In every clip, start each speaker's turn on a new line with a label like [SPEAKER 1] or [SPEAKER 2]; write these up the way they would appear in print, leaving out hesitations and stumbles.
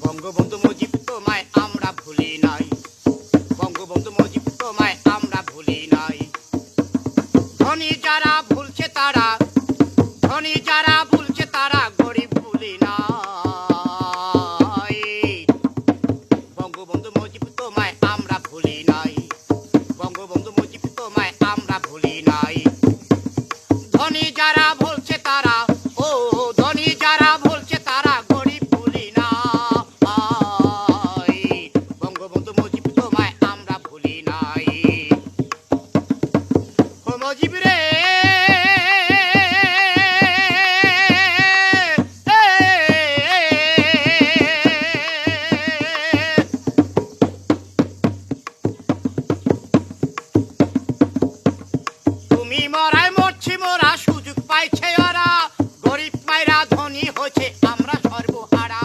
[SPEAKER 1] বঙ্গবন্ধু মুজিব তোমায় আমরা ভুলি নাই, বঙ্গবন্ধু মুজিব তোমায় আমরা ভুলি নাই। ধনী যারা ভুলছে তারা, ধনী যারা ভুলছে তারা গরিব ভুলি নাই। বঙ্গবন্ধু মুজিব তোমায় আমরা ভুলি নাই, বঙ্গবন্ধু মুজিব তোমায় আমরা ভুলি নাই। ধনী যারা ভুলছে তারা, ও ধনী যারা ভুলছে তারা গরিব ভুলি না। বঙ্গবন্ধু মুজিব তোমায় আমরা ভুলি নাই। ও মুজিব রে, তুমি মরায় মরছি মোরা, সুযোগ পাইছে ওরা, গরিব মাইরা ধনী হয়েছে আমরা সর্বহারা।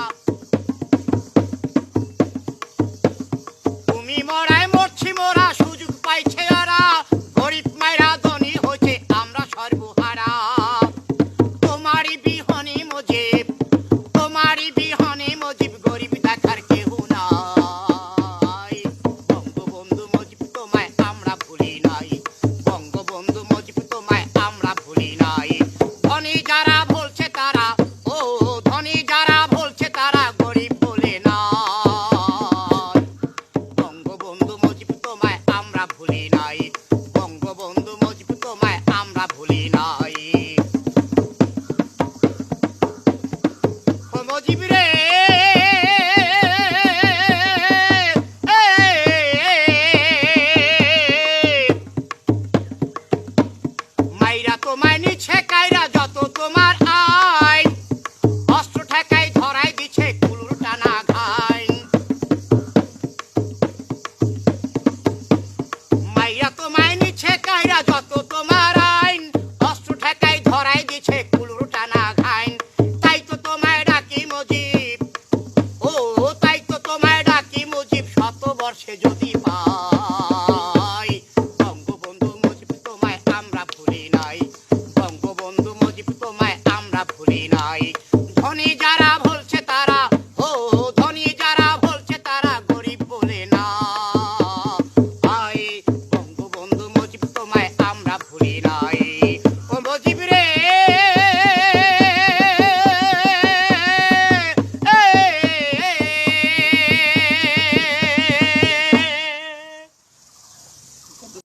[SPEAKER 1] তুমি মরায় মরছি মোরা, সুযোগ পাইছে ওরা, গরিব মাইরা ধনী হয়েছে আমরা সর্বহারা। তোমারই বিহনে মুজিব, তোমারই বিহনে মুজিব গরিব দেখার কেহ নাই। বঙ্গবন্ধু মুজিব তোমায় আমরা ভুলি নাই, বঙ্গবন্ধু মুজিব তোমায় আমরা ভুলি নাই। ধনী যারা বলছে তারা, ও ধনী যারা বলছে তারা গরিব বলে না। বঙ্গবন্ধু মুজিব তোমায় আমরা ভুলি নাই, বঙ্গবন্ধু মুজিব তোমায় আমরা ভুলি নাই। ও মুজিব রে, মাইরা তোমায় নিচ্ছে কায়রা যত তোমার আইন, অস্ত্র ঠেকাই ধরাই দিচ্ছে কুলুর টানা ঘাইন। মাইরা তোমায় নিচ্ছে কায়রা যত তোমার আইন, অস্ত্র ঠেকাই ধরাই দিচ্ছে কুলুর টানা ঘাইন। তাই তো তোমায় ডাকি মুজিব, ও তাই তো তোমায় ডাকি মুজিব, শত বর্ষে যদি পাই। বঙ্গবন্ধু মুজিব তোমায় আমরা ভুলি নাই, বঙ্গবন্ধু মুজিব তোমায় আমরা ভুলি নাই। ধনী যারা বলছে তারা, ও ধনী যারা বলছে তারা গরিব বলে না। বঙ্গবন্ধু মুজিব তোমায় আমরা ভুলি নাই।